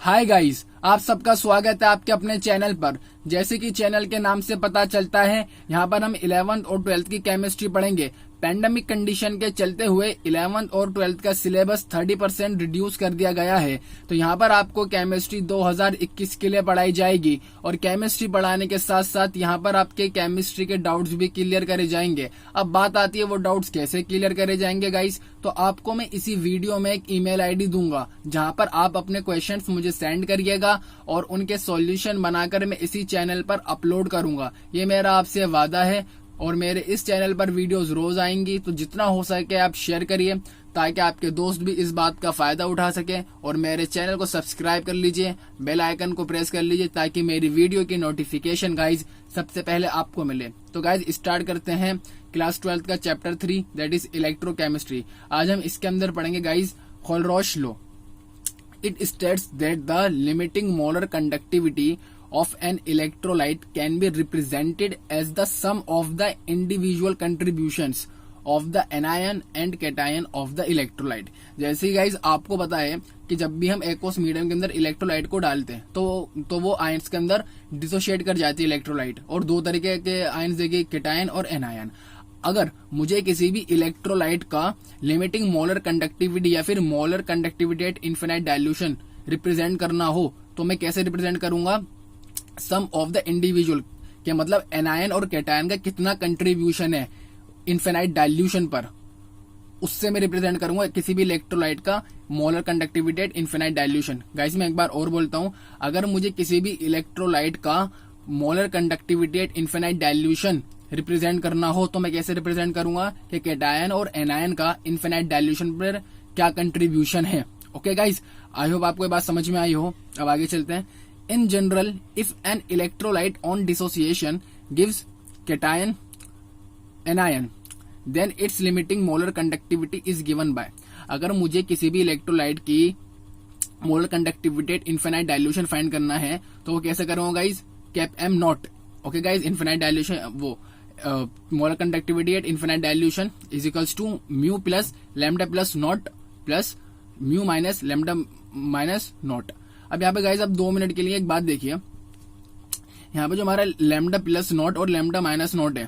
Hi guys, आप सबका स्वागत है आपके अपने चैनल पर। जैसे कि चैनल के नाम से पता चलता है, यहाँ पर हम 11th और 12th की केमिस्ट्री पढ़ेंगे। पैंडेमिक कंडीशन के चलते हुए 11th और 12th का सिलेबस 30% रिड्यूस कर दिया गया है। तो यहाँ पर आपको केमिस्ट्री 2021 के लिए पढ़ाई जाएगी और केमिस्ट्री पढ़ाने के साथ साथ यहाँ पर आपके केमिस्ट्री के डाउट्स भी क्लियर करे जाएंगे। अब बात आती है वो डाउट्स कैसे क्लियर करे जाएंगे गाइस। तो आपको मैं इसी वीडियो में एक ईमेल आईडी दूंगा जहाँ पर आप अपने क्वेश्चंस मुझे सेंड करिएगा और उनके सॉल्यूशन बनाकर मैं इसी चैनल पर अपलोड करूंगा। ये मेरा आपसे वादा है और मेरे इस चैनल पर वीडियोस रोज आएंगी, तो जितना हो सके आप शेयर करिए ताकि आपके दोस्त भी इस बात का फायदा उठा सके। और मेरे चैनल को सब्सक्राइब कर लीजिए, बेल आइकन को प्रेस कर लीजिए ताकि मेरी वीडियो की नोटिफिकेशन गाइज सबसे पहले आपको मिले। तो गाइज स्टार्ट करते हैं क्लास 12th का चैप्टर 3 दैट इज इलेक्ट्रोकेमिस्ट्री। आज हम इसके अंदर पढ़ेंगे guys Kohlrausch law. It states that the limiting molar conductivity of an electrolyte can be represented as the sum of the individual contributions of the anion and cation of the electrolyte। जैसे ही guys आपको पता है कि जब भी हम aqueous medium के अंदर इलेक्ट्रोलाइट को डालते हैं तो वो आयंस के अंदर डिसोशिएट कर जाती है इलेक्ट्रोलाइट, और दो तरीके के आयंस देगी, केटायन और एनायन। अगर मुझे किसी भी इलेक्ट्रोलाइट का लिमिटिंग मोलर कंडक्टिविटी या फिर molar conductivity at infinite dilution represent करना हो तो मैं कैसे रिप्रेजेंट करूंगा? सम ऑफ द इंडिविजुअल के मतलब एनायन और कैटायन का कितना कंट्रीब्यूशन है इन्फिनाइट डाइल्यूशन पर, उससे मैं रिप्रेजेंट करूंगा किसी भी इलेक्ट्रोलाइट का molar conductivity at infinite dilution. Guys मैं एक बार और बोलता हूं, अगर मुझे किसी भी इलेक्ट्रोलाइट का molar conductivity at infinite dilution represent करना हो तो मैं कैसे रिप्रेजेंट करूंगा कि कैटायन और एनायन का इन्फिनाइट डाइल्यूशन पर क्या कंट्रीब्यूशन है। ओके गाइस, आई होप आपको ये बात समझ में आई हो। अब आगे चलते हैं। In general if an electrolyte on dissociation gives cation anion then its limiting molar conductivity is given by. अगर मुझे किसी भी इलेक्ट्रोलाइट की molar conductivity at infinite dilution find करना है तो वो कैसे करूंगा guys? Cap M nought. Okay guys, infinite dilution वो molar conductivity at infinite dilution is equals to mu plus lambda plus nought plus mu minus lambda minus nought. अब यहाँ पे गाइज अब 2 मिनट के लिए एक बात देखिए, यहाँ पे जो हमारा लैम्डा प्लस नॉट और लैम्डा माइनस नॉट है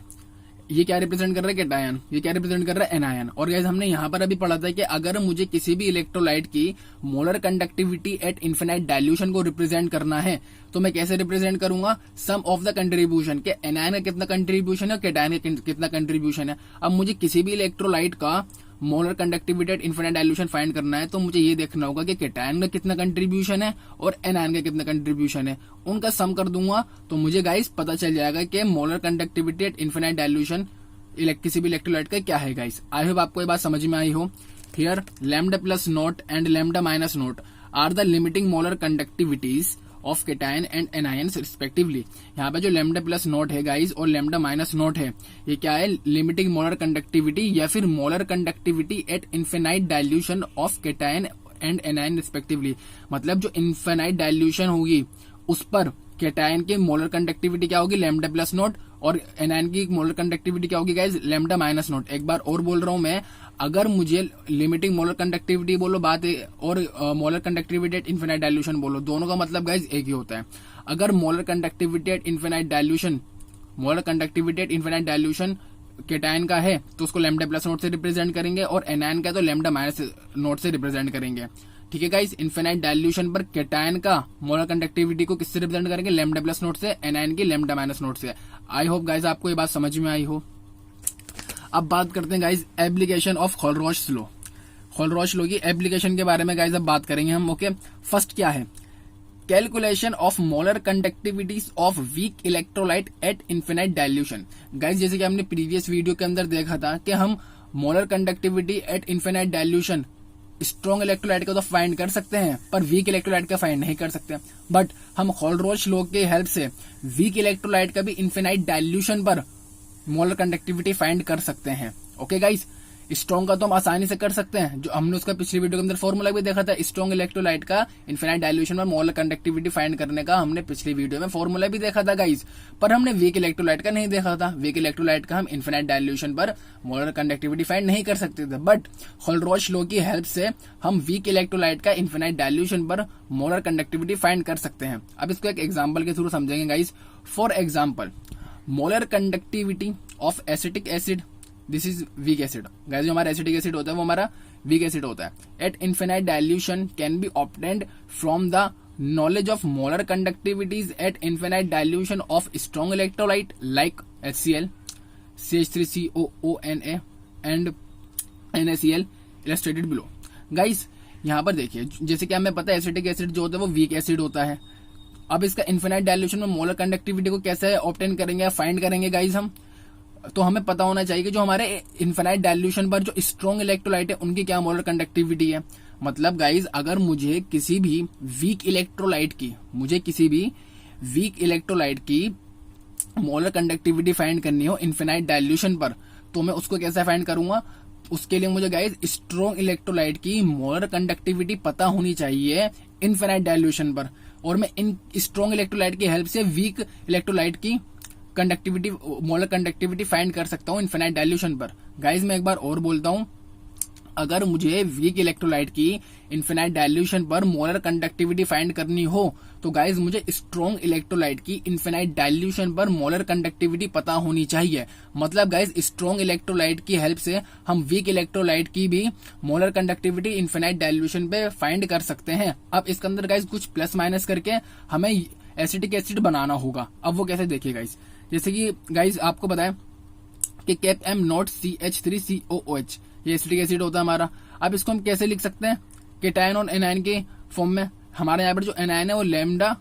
ये क्या रिप्रेजेंट कर रहा है? कैटायन। ये क्या रिप्रेजेंट कर रहा है? एनायन। और गाइस हमने यहाँ पर अभी पढ़ा था कि अगर मुझे किसी भी इलेक्ट्रोलाइट की molar conductivity at infinite dilution को रिप्रेजेंट करना है तो मैं कैसे रिप्रेजेंट करूंगा? सम ऑफ द कंट्रीब्यूशन के एनायन का कितना कंट्रीब्यूशन है, कैटायन का कितना कंट्रीब्यूशन है। अब मुझे किसी भी इलेक्ट्रोलाइट का molar conductivity at infinite dilution find करना है तो मुझे ये देखना होगा कि कैटायन का कितना कंट्रीब्यूशन है और एनायन का कितना कंट्रीब्यूशन है। उनका सम कर दूंगा तो मुझे गाइस पता चल जाएगा कि molar conductivity at infinite dilution किसी भी इलेक्ट्रोलाइट का क्या है गाइस। आई होप आपको ये बात समझ में आई हो। Here lambda plus naught and lambda minus naught are the limiting molar conductivities of cation and anion respectively. यहाँ पे जो लैम्डा प्लस नॉट है गाइस और लैम्डा माइनस नॉट है ये क्या है? लिमिटिंग मोलर कंडक्टिविटी या फिर molar conductivity at infinite dilution of cation and anion respectively. मतलब जो इन्फिनाइट डाइल्यूशन होगी उस पर कैटायन की मोलर कंडक्टिविटी क्या होगी? लैम्डा प्लस नॉट, और एनायन की मोलर कंडक्टिविटी क्या होगी गाइस? Lambda minus not. एक बार और बोल रहा हूं मैं, अगर मुझे लिमिटिंग मोलर कंडक्टिविटी बोलो बात है और molar conductivity at infinite dilution बोलो, दोनों का मतलब गाइस एक ही होता है। अगर molar conductivity at infinite dilution cation का है तो उसको लैम्डा प्लस नोट से रिप्रेजेंट करेंगे और एनायन का तो लैम्डा माइनस नोट से रिप्रेजेंट करेंगे। ठीक है गाइस, इन्फिनाइट डाइल्यूशन पर कैटायन का मोलर कंडक्टिविटी को किससे रिप्रेजेंट करेंगे? लैम्डा प्लस नोट से, एनायन की लैम्डा माइनस नोट से। आई होप गाइस आपको ये बात समझ में आई हो। अब बात करते हैं guys application of Kohlrausch law. Kohlrausch law की एप्लीकेशन के बारे में गाइस अब बात करेंगे हम। ओके, फर्स्ट क्या है? Calculation of molar conductivities of weak electrolyte at infinite dilution. Guys जैसे कि हमने प्रीवियस वीडियो के अंदर देखा था कि हम molar conductivity at infinite dilution strong electrolyte का तो फाइंड कर सकते हैं पर वीक इलेक्ट्रोलाइट का फाइंड नहीं कर सकते, बट हम खोलरॉश लॉ के हेल्प से वीक इलेक्ट्रोलाइट का भी इन्फिनाइट डाइल्यूशन पर मोलर कंडक्टिविटी फाइंड कर सकते हैं। ओके गाइस, स्ट्रॉन्ग का तो हम आसानी से कर सकते हैं, जो हमने उसका पिछली वीडियो के अंदर फॉर्मूला भी देखा था स्ट्रॉन्ग इलेक्ट्रोलाइट का इनफिनाइट डाइल्यूशन में मोलर कंडक्टिविटी फाइंड करने का, हमने पिछली वीडियो में फॉर्मूला भी देखा था गाइस। पर हमने वीक इलेक्ट्रोलाइट का नहीं देखा था। वीक इलेक्ट्रोलाइट का हम इनफिनाइट डाइल्यूशन पर मोलर कंडक्टिविटी फाइंड नहीं कर सकते थे, बट होल्रोच लॉ की हेल्प से हम वीक इलेक्ट्रोलाइट का इनफिनाइट डाइल्यूशन पर मोलर कंडक्टिविटी फाइंड कर सकते हैं। अब इसको एक एग्जाम्पल के थ्रू समझेंगे guys. For example, molar conductivity of acetic acid, this is weak acid guys. जो हमारा एसिटिक एसिड होता है वो हमारा वीक एसिड होता है। At infinite dilution can be obtained from the knowledge of molar conductivities at infinite dilution of strong electrolyte like HCl, CH3COONA and NaCl illustrated below. Guys यहाँ पर देखिए, जैसे कि हमें पता है एसिटिक एसिड जो होता है वो वीक एसिड होता है। अब इसका इनफिनाइट डाइल्यूशन में मोलर कंडक्टिविटी को कैसे ऑब्टेन करेंगे या फाइंड करेंगे गाइस हम, तो हमें पता होना चाहिए कि जो हमारे इनफिनाइट डाइल्यूशन पर जो स्ट्रॉन्ग इलेक्ट्रोलाइट है उनकी क्या मोलर कंडक्टिविटी है। मतलब गाइस अगर मुझे किसी भी वीक इलेक्ट्रोलाइट की मोलर कंडक्टिविटी फाइंड करनी हो इनफिनाइट डाइल्यूशन पर, तो मैं उसको कैसे फाइंड करूंगा। उसके लिए मुझे गाइस स्ट्रॉन्ग इलेक्ट्रोलाइट की मोलर कंडक्टिविटी पता होनी चाहिए इनफिनाइट डाइल्यूशन पर, और मैं इन स्ट्रॉन्ग इलेक्ट्रोलाइट की हेल्प से वीक इलेक्ट्रोलाइट की कंडक्टिविटी मोलर कंडक्टिविटी फाइंड कर सकता हूँ इनफिनाइट डाइल्यूशन पर। गाइस मैं एक बार और बोलता हूँ, अगर मुझे वीक इलेक्ट्रोलाइट की इनफिनाइट डाइल्यूशन पर मोलर कंडक्टिविटी फाइंड करनी हो तो गाइस मुझे स्ट्रॉन्ग इलेक्ट्रोलाइट की इनफिनाइट डाइल्यूशन पर मोलर कंडक्टिविटी पता होनी चाहिए। मतलब गाइस स्ट्रॉन्ग इलेक्ट्रोलाइट की हेल्प से हम वीक इलेक्ट्रोलाइट की भी मोलर कंडक्टिविटी इनफिनाइट डाइल्यूशन पे फाइंड कर सकते हैं। अब इसके अंदर गाइस कुछ प्लस माइनस करके हमें एसिटिक एसिड बनाना होगा। अब वो कैसे देखिए गाइस, जैसे कि गाइस आपको बताया कि CH3COOH ये एसिटिक एसिड होता है हमारा। अब इसको हम कैसे लिख सकते हैं, केटायन और एनायन के फॉर्म में। हमारे यहाँ पर जो एनायन है वो lambda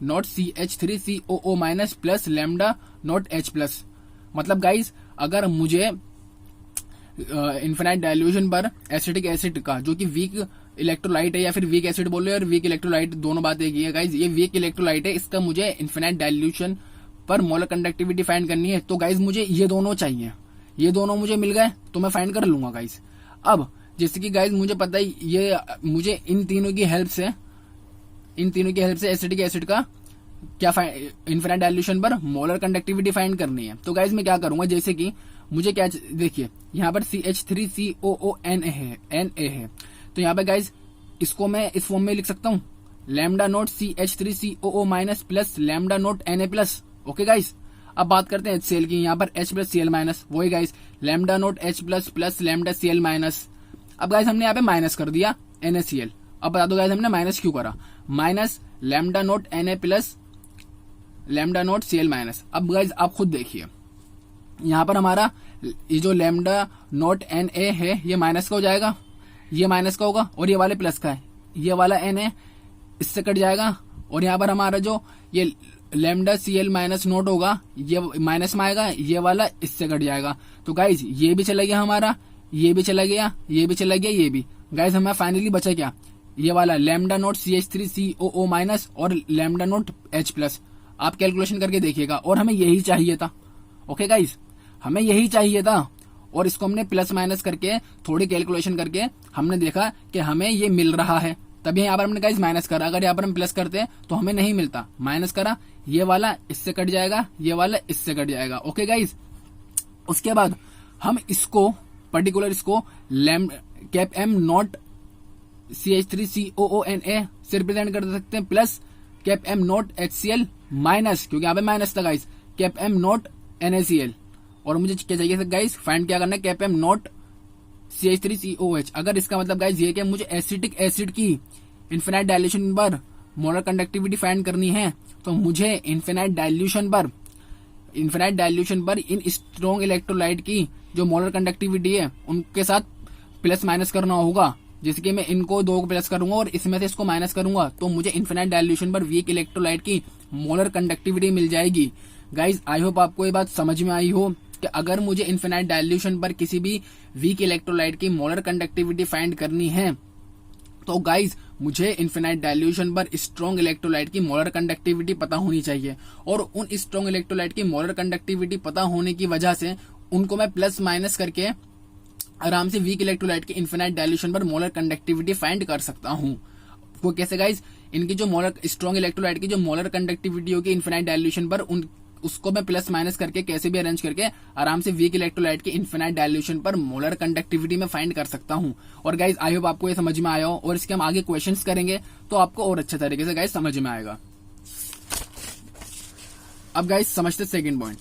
naught CH3COO minus plus lambda nought H plus. मतलब गाइस अगर मुझे इनफिनाइट डाइल्यूशन पर एसिटिक एसिड का जो कि वीक इलेक्ट्रोलाइट है, या फिर वीक एसिड बोलो और वीक इलेक्ट्रोलाइट दोनों बात एक ही है गाइस, ये वीक इलेक्ट्रोलाइट है, इसका मुझे इनफिनाइट डाइल्यूशन पर मोलर कंडक्टिविटी फाइंड करनी है। तो गाइस मुझे ये दोनों चाहिए, ये दोनों मुझे मिल गए तो मैं फाइंड कर लूंगा गाइस। अब जैसे कि गाइस मुझे पता है ये मुझे इन तीनों की हेल्प से एसिटिक एसिड का क्या इनफिनाइट डाइल्यूशन पर मोलर कंडक्टिविटी फाइंड करनी है। तो गाइस मैं क्या करूंगा, जैसे कि मुझे क्या देखिए यहाँ पर CH3COONA है, तो यहाँ पे गाइस इसको मैं इस फॉर्म में लिख सकता हूँ, lambda note CH3COO minus plus lambda note Na plus. Okay guys, अब बात करते हैं HCl की। यहाँ पर H प्लस Cl माइनस, वही guys lambda note H plus plus lambda Cl minus. अब गाइस हमने यहाँ पे माइनस कर दिया NaCl। अब बता दो गाइस हमने माइनस क्यों करा, minus lambda note Na plus lambda note Cl minus. अब गाइस आप खुद देखिए यहाँ पर हमारा ये जो लैम्डा नोट Na है ये माइनस का हो जाएगा, ये माइनस का होगा, और ये वाले प्लस का है, ये वाला Na इससे कट जाएगा, और यहाँ पर हमारा जो ये लैम्डा Cl माइनस नोट होगा ये माइनस में आएगा, ये वाला इससे कट जाएगा। तो गाइज ये भी चला गया हमारा, ये भी चला गया, ये भी चला गया, ये भी। गाइज हमें फाइनली बचा क्या, ये वाला लैम्डा नोट CH3COO माइनस और लैम्डा नोट H प्लस। आप कैलकुलेशन करके देखिएगा, और हमें यही चाहिए था। ओके गाइज, हमें यही चाहिए था, और इसको हमने प्लस माइनस करके थोड़ी कैलकुलेशन करके हमने देखा कि हमें ये मिल रहा है, तभी यहाँ पर हमने गाइस माइनस करा। अगर यहाँ पर हम प्लस करते तो हमें नहीं मिलता, माइनस करा, ये वाला इससे कट जाएगा, ये वाला इससे कट जाएगा। ओके गाइस, उसके बाद हम इसको पर्टिकुलर इसको कैप M नॉट CH3COONA से रिप्रेजेंट कर सकते हैं, plus cap M not HCl minus, क्योंकि यहाँ पे माइनस था guys, cap M not NaCl। और मुझे क्या चाहिए गाइस, फाइंड क्या करना है, कैप M नॉट CH3COH। अगर इसका मतलब गाइस ये कि मुझे एसिटिक एसिड की इनफिनाइट डाइल्यूशन पर मोलर कंडक्टिविटी फाइंड करनी है, तो मुझे इनफिनाइट डाइल्यूशन पर इन स्ट्रॉन्ग इलेक्ट्रोलाइट की जो मोलर कंडक्टिविटी है उनके साथ प्लस माइनस करना होगा। जैसे कि मैं इनको दो को प्लस करूंगा और इसमें से इसको माइनस करूंगा, तो मुझे इनफिनाइट डाइल्यूशन पर वीक इलेक्ट्रोलाइट की मोलर कंडक्टिविटी मिल जाएगी। गाइज आई होप आपको ये बात समझ में आई हो कि अगर मुझे इनफिनाइट डाइल्यूशन पर किसी भी वीक इलेक्ट्रोलाइट की मोलर कंडक्टिविटी फाइंड करनी है, तो गाइज मुझे इनफिनाइट डाइल्यूशन पर स्ट्रॉन्ग इलेक्ट्रोलाइट की मोलर कंडक्टिविटी पता होनी चाहिए। और उन स्ट्रॉन्ग इलेक्ट्रोलाइट की मोलर कंडक्टिविटी पता होने की वजह से उनको मैं प्लस माइनस करके आराम से वीक इलेक्ट्रोलाइट के इन्फिनाइट डायल्यूशन पर मोलर कंडक्टिविटी फाइंड कर सकता हूँ। वो कैसे गाइस, इनकी जो मोलर स्ट्रॉन्ग इलेक्ट्रोलाइट की जो मोलर कंडक्टिविटी होगी इन्फिनाइट डायल्यूशन पर, उसको मैं प्लस माइनस करके कैसे भी अरेंज करके आराम से वीक इलेक्ट्रोलाइट के इन्फिनाइट डायल्यूशन पर मोलर कंडक्टिविटी में फाइंड कर सकता हूं। और गाइस आई होप आपको ये समझ में आया हो, और इसके हम आगे क्वेश्चंस करेंगे तो आपको और अच्छे तरीके से गाइस समझ में आएगा। अब गाइस समझते second point,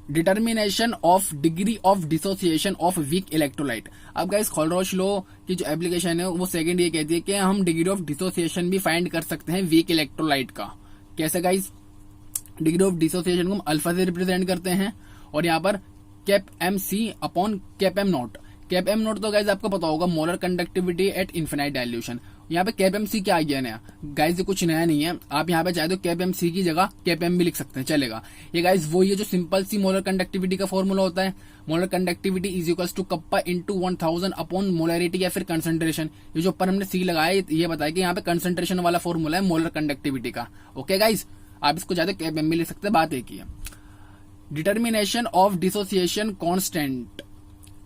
determination of degree of dissociation of weak electrolyte. अब गाइस खोलरोच लॉ की जो एप्लीकेशन है वो सेकंड ये कहती है कि हम डिग्री ऑफ डिसोसिएशन भी फाइंड कर सकते हैं वीक इलेक्ट्रोलाइट का। कैसे गाइस, डिग्री ऑफ डिसोसिएशन को हम अल्फा से रिप्रेजेंट करते हैं, और यहाँ पर cap M C upon cap M naught. Cap M naught तो गाइस आपको पता होगा molar conductivity at infinite dilution. यहाँ पे कैप एम सी क्या आ गया नया गाइस, ये कुछ नया नहीं है। आप यहाँ पे चाहे तो कैप एम सी की जगह कैप एम भी लिख सकते हैं, चलेगा। ये गाइस वो ये जो सिंपल सी मोलर कंडक्टिविटी का फॉर्मूला होता है, molar conductivity is equals to kappa into 1000 upon molarity या फिर कंसंट्रेशन। ये जो ऊपर हमने सी लगाया ये बताया कि यहाँ पे कंसंट्रेशन वाला फॉर्मूला है मोलर कंडक्टिविटी का। ओके गाइस, आप इसको ज्यादा कैप एम भी लिख सकते हैं, बात एक ही है। Determination of dissociation constant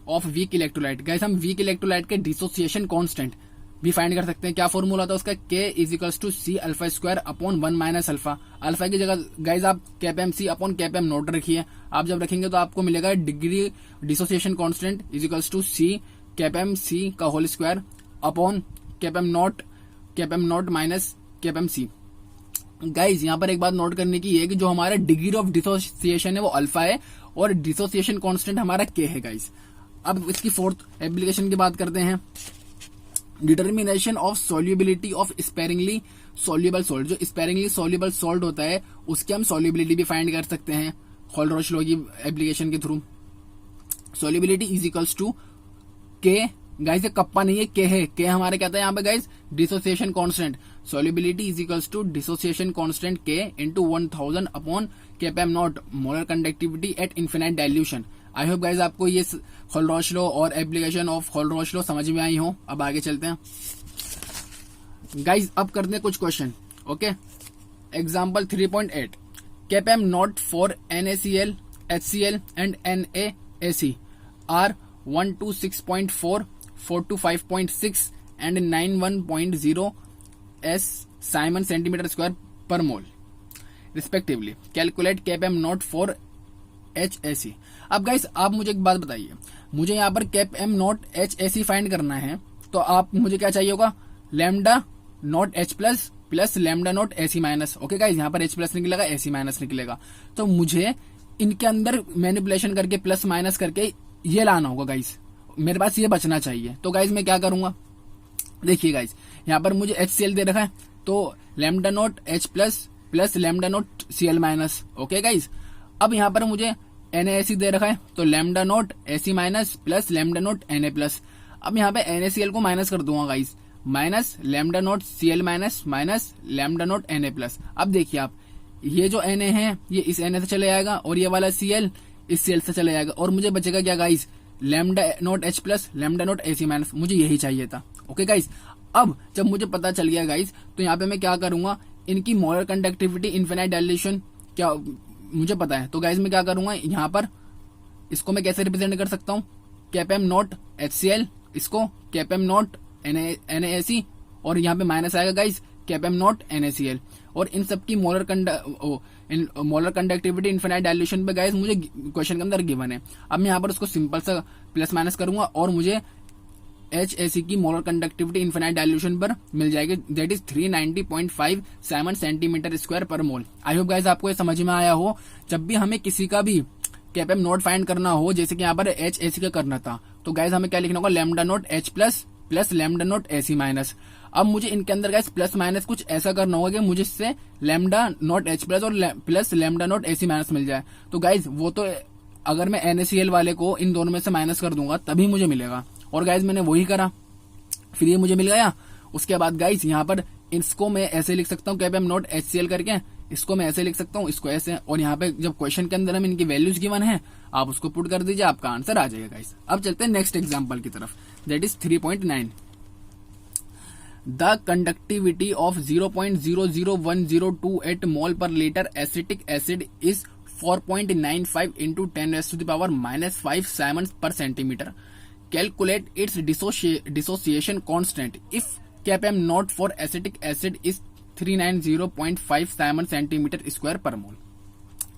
of weak electrolyte. Guys हम वीक इलेक्ट्रोलाइट के डिसोसिएशन कांस्टेंट भी फाइंड कर सकते हैं। क्या फॉर्मूला था उसका, K is equals to C alpha square upon 1 minus alpha. Alpha की जगह गाइस आप cap M C upon cap M naught रखिए। आप जब रखेंगे तो आपको मिलेगा degree dissociation constant is equals to C cap M C का whole square upon cap M naught minus cap M C. Guys यहाँ पर एक बात नोट करने की है कि जो हमारा डिग्री ऑफ डिसोसिएशन है वो अल्फा है और डिसोसिएशन कांस्टेंट हमारा के है गाइज। अब इसकी फोर्थ एप्लीकेशन की बात करते हैं, determination of solubility of sparingly soluble salt. जो स्पेरिंगली सोल्यूबल सोल्ट होता है उसकी हम सोल्यूबिलिटी भी फाइंड कर सकते हैं खोलरोच लॉ की एप्लीकेशन के थ्रू। Solubility is equals to K, guys ये कप्पा नहीं है के है, के हमारे क्या था यहाँ पे guys dissociation constant. Solubility is equals to dissociation constant के into 1000 upon cap M nought molar conductivity at infinite dilution. I hope guys आपको ये खोलरोच लॉ और एप्लीकेशन ऑफ खोलरोच लॉ समझ में आई हो। अब आगे चलते हैं गाइस, अब करते हैं कुछ question. Okay, example 3.8, cap M naught for NaCl, HCl and NaAC are 126.4, 425.6 and 91.0 S Simon centimeter square per mole respectively. Calculate Kp m naught for HAC. अब गाइस आप मुझे एक बात बताइए, मुझे यहाँ पर Kp m naught HAC find करना है तो आप मुझे क्या चाहिए होगा, lambda nought H plus plus lambda nought AC minus. Okay guys, यहाँ पर H प्लस निकलेगा AC माइनस निकलेगा, तो मुझे इनके अंदर मैनिपुलेशन करके प्लस माइनस करके ये लाना होगा गाइस, मेरे पास ये बचना चाहिए। तो गाइस मैं क्या करूंगा, देखिए गाइस यहाँ पर मुझे HCl दे रखा है तो lambda nought H plus plus lambda not Cl minus. Okay guys, अब यहाँ पर मुझे NaAC दे रखा है तो lambda nought AC minus plus lambda not Na plus. अब यहाँ पे NaCl को माइनस कर दूंगा guys, minus lambda naught Cl minus minus lambda naught Na plus. अब देखिए आप, ये जो Na है ये इस Na से चले जाएगा और ये वाला Cl इस Cl से चले जाएगा और मुझे बचेगा क्या guys, lambda nought H plus lambda nought AC minus. मुझे यही चाहिए था। ओके गाइस, अब जब मुझे पता चल गया गाइस तो यहाँ पे मैं क्या करूंगा, इनकी मोलर कंडक्टिविटी इन्फिनाइट डायल्यूशन क्या मुझे पता है, तो गाइस मैं क्या करूंगा, यहाँ पर इसको मैं कैसे रिप्रेजेंट कर सकता हूँ, कैप एम नॉट HCl, इसको कैप एम नॉट NaAC और यहाँ पे माइनस आएगा guys cap M not NaCl, और इन सबकी मोलर कंडक्टिविटी इन्फिनाइट डायल्यूशन पे गाइस मुझे क्वेश्चन के अंदर गिवन है। अब मैं यहाँ पर उसको सिंपल सा प्लस माइनस करूंगा और मुझे HAC की मोलर कंडक्टिविटी इन्फिनाइट डायल्यूशन पर मिल जाएगी, that is 390.5 siemens centimetre square per mole. I hope guys आपको ये समझ में आया हो। जब भी हमें किसी का भी कैप एम नॉट फाइंड करना हो, जैसे कि यहाँ पर HAC का करना था, तो गाइस हमें क्या लिखना होगा, lambda nought H plus plus lambda nought AC minus. अब मुझे इनके अंदर गाइस प्लस माइनस कुछ ऐसा करना होगा कि मुझे इससे लैम्डा नॉट H प्लस और plus lambda nought AC minus मिल जाए। तो गाइस वो तो अगर मैं NaCl वाले को इन दोनों में से माइनस कर दूंगा तभी मुझे मिलेगा, और गाइस मैंने वही करा, फिर ये मुझे मिल गया। उसके बाद गाइस यहाँ पर इसको मैं ऐसे लिख सकता हूँ कैप एम नॉट HCl करके, इसको मैं ऐसे लिख सकता हूँ, इसको ऐसे, और यहाँ पे जब क्वेश्चन के अंदर हम इनकी वैल्यूज गिवन है आप उसको पुट कर दीजिए, आपका आंसर आ जाएगा गाइस। अब चलते हैं नेक्स्ट एग्जांपल की तरफ, that is 3.9, the conductivity of 0.00102 mole per litre acetic acid is 4.95 into 10⁻⁻⁵ siemens per centimetre. Calculate its dissociation constant if Kpm nought for acetic acid is 390.5 siemens centimetre square per mole.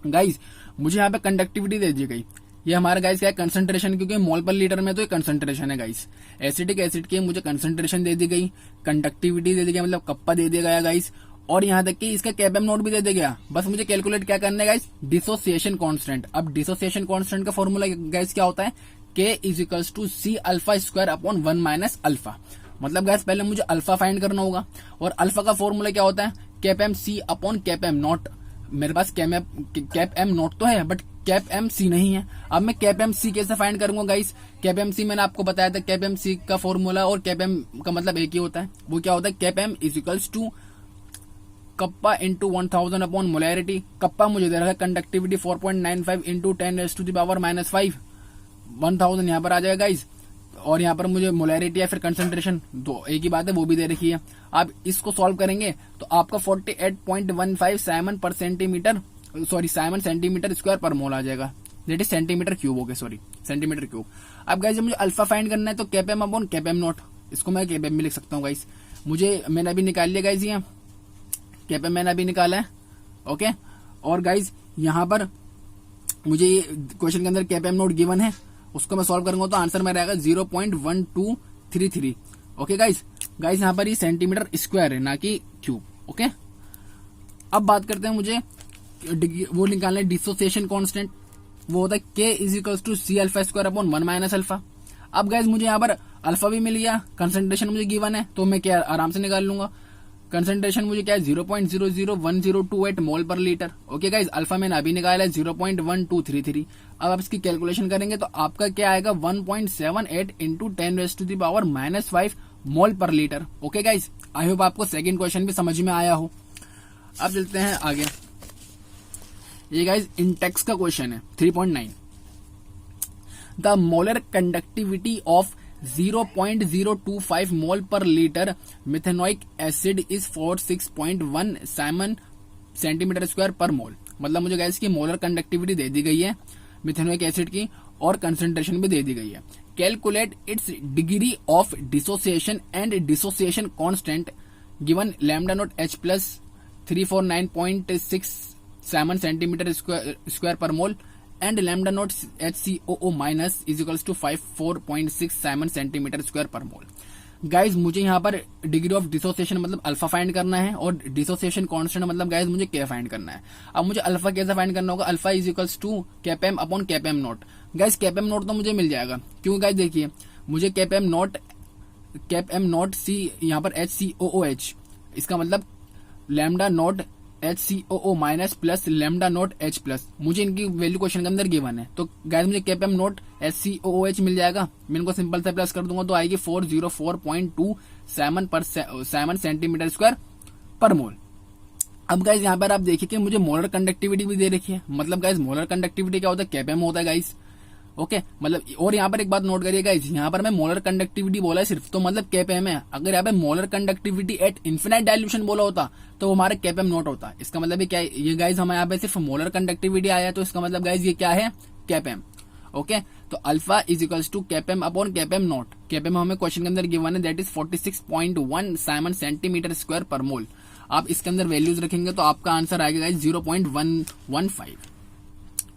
Guys मुझे यहाँ पे conductivity दे दी गई, ये हमारा guys क्या है concentration, क्योंकि मोल पर लीटर में तो ये कंसंट्रेशन है गाइस। एसिटिक एसिड की मुझे कंसंट्रेशन दे दी गई, कंडक्टिविटी दे दी गई, मतलब कप्पा दे दिया गया गाइस, और यहाँ तक कि इसका Kpm नोट भी दे दिया गया। बस मुझे कैलकुलेट क्या करना है गाइस, डिसोसिएशन कांस्टेंट। अब डिसोसिएशन कांस्टेंट का फॉर्मूला गाइस क्या होता है, K is to C alpha square upon 1 minus alpha. मतलब गाइस पहले मुझे अल्फा फाइंड करना होगा, और अल्फा का फॉर्मूला क्या होता है, Kpm C upon Kpm not. मेरे पास Kpm नॉट तो है बट Kpm C नहीं है। अब मैं Kpm C कैसे फाइंड करूंगा गाइस, Kpm C मैंने आपको बताया था, Kpm C का फॉर्मूला और Kpm का मतलब एक ही होता है। वो क्या होता है, Kpm is equals to kappa into 1000 upon molarity. Kappa मुझे दे रहा है कंडक्टिविटी 4.95 इंटू 10⁻⁻⁵ 1000 यहाँ पर आ जाएगा गाइस, और यहाँ पर मुझे मोलैरिटी या फिर कंसंट्रेशन दो एक ही बात है, वो भी दे रखी है। आप इसको सॉल्व करेंगे तो आपका 48.15 Simon per centimetre Simon centimetre square per मोल आ जाएगा, दैट इज सेंटीमीटर क्यूब हो गया, सॉरी सेंटीमीटर क्यूब। अब गाइस मुझे अल्फा फाइंड करना है तो Kpm अपॉन Kpm नॉट, इसको मैं Kpm भी लिख सकता हूँ गाइस। मैंने अभी निकाल लिया गाइस, ये Kpm मैंने अभी निकाला है, ओके। और गाइस यहाँ पर मुझे ये क्वेश्चन के अंदर Kpm नोट गिवन है, उसको मैं सॉल्व करूंगा तो आंसर मेरा आएगा 0.1233। ओके गाइस यहाँ पर ये सेंटीमीटर स्क्वायर है ना कि क्यूब, ओके। अब बात करते हैं, मुझे वो निकालना है डिसोसिएशन कांस्टेंट, वो होता है K is equal to C alpha square upon 1 minus alpha. अब गाइस मुझे यहाँ पर अल्फा भी मिल गया, कंसंट्रेशन मुझे गिवन है तो मैं क्या आराम से निकाल लूंगा। कंसंट्रेशन मुझे क्या है 0.00128 मोल per litre, okay guys. Alpha मैंने अभी निकाला है 0.1233। अब आप इसकी कैलकुलेशन करेंगे तो आपका क्या आएगा 1.78 into 10⁻⁻⁵ mole per litre, okay guys. I hope आपको सेकंड क्वेश्चन भी समझ में आया हो। अब चलते हैं आगे, ये गाइस इंटेक्स का क्वेश्चन है 3.9। The molar conductivity of 0.025 mole per litre methanoic acid is 46.1 siemens centimetre square per मोल। मतलब मुझे गाइस की मोलर कंडक्टिविटी दे दी गई है मिथेनोइक एसिड की, और कंसंट्रेशन भी दे दी गई है। Calculate its degree of dissociation and dissociation constant given lambda nought H plus 349.6 siemens centimetre square per mole and lambda nought HCOO minus is equals to 54.6 siemens centimetre square per mole. Guys मुझे यहाँ पर degree of dissociation मतलब alpha find करना है, और dissociation constant मतलब guys मुझे K find करना है। अब मुझे अल्फा कैसे फाइंड करना होगा, alpha is equals to Kpm upon Kpm not. Guys Kpm not तो मुझे मिल जाएगा, क्यों गाइज देखिए मुझे Kpm नॉट C यहाँ पर HCOOH, इसका मतलब lambda nought HCOO minus plus lambda nought H plus, मुझे इनकी वैल्यू क्वेश्चन के अंदर गिवन है। तो गाइस मुझे Kpm नॉट HCOOH मिल जाएगा, मैं इनको सिंपल से प्लस कर दूंगा तो आएगी 404.2 साइमन सेंटीमीटर स्क्वायर पर मोल। अब गाइस यहाँ पर आप देखिए कि मुझे मोलर कंडक्टिविटी भी दे रखी है, मतलब गाइस मोलर कंडक्टिविटी क्या होता है, Kpm होता है गाइस, ओके। मतलब और यहाँ पर एक बात नोट करिए गाइस, यहाँ पर मैं मोलर कंडक्टिविटी बोला है सिर्फ, तो मतलब Kpm है। अगर यहाँ पे molar conductivity at infinite dilution बोला होता तो हमारा Kpm नॉट होता। इसका मतलब क्या है, ये गाइस हमें यहाँ पे सिर्फ मोलर कंडक्टिविटी आया, तो इसका मतलब गाइस ये क्या है Kpm, ओके। तो alpha is equals to Kpm upon Kpm not. Kpm हमें क्वेश्चन के अंदर गिवन है, that is 46.1 siemens centimetre square per mole. आप इसके अंदर वैल्यूज रखेंगे तो आपका आंसर आएगा गाइस 0.115,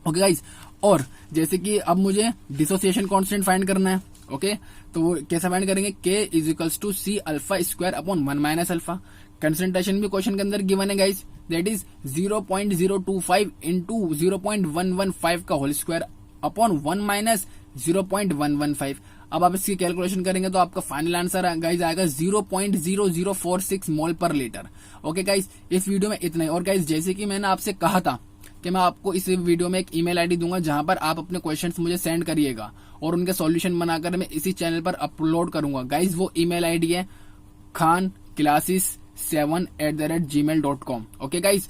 ओके गाइस। और जैसे कि अब मुझे डिसोसिएशन कांस्टेंट फाइंड करना है, ओके। तो वो कैसे फाइंड करेंगे, K is equals to C alpha square upon 1 minus alpha. Concentration भी क्वेश्चन के अंदर गिवन है गाइस, दैट इज 0.025 इंटू 0.115 का होल स्क्वायर अपॉन 1 माइनस 0.115। अब आप इसकी कैलकुलेशन करेंगे तो आपका फाइनल आंसर गाइस आएगा 0.0046 मोल पर लीटर, ओके गाइस। इस वीडियो में इतना ही। और गाइस जैसे कि मैंने आपसे कहा था कि मैं आपको इस वीडियो में एक ईमेल आईडी दूंगा जहां पर आप अपने क्वेश्चंस मुझे सेंड करिएगा और उनके सॉल्यूशन बनाकर मैं इसी चैनल पर अपलोड करूंगा गाइज। वो ईमेल आईडी है khanclasses7@gmail.com, ओके गाइज।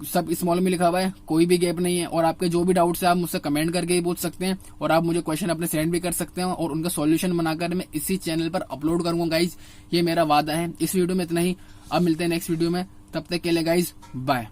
सब स्मॉल में लिखा हुआ है, कोई भी गैप नहीं है। और आपके जो भी डाउट्स है आप मुझसे कमेंट करके ही पूछ सकते हैं, और आप मुझे क्वेश्चन अपने सेंड भी कर सकते हैं और उनका सॉल्यूशन बनाकर मैं इसी चैनल पर अपलोड करूंगा गाइज, ये मेरा वादा है। इस वीडियो में इतना ही, अब मिलते हैं नेक्स्ट वीडियो में, तब तक के लिए गाइज बाय।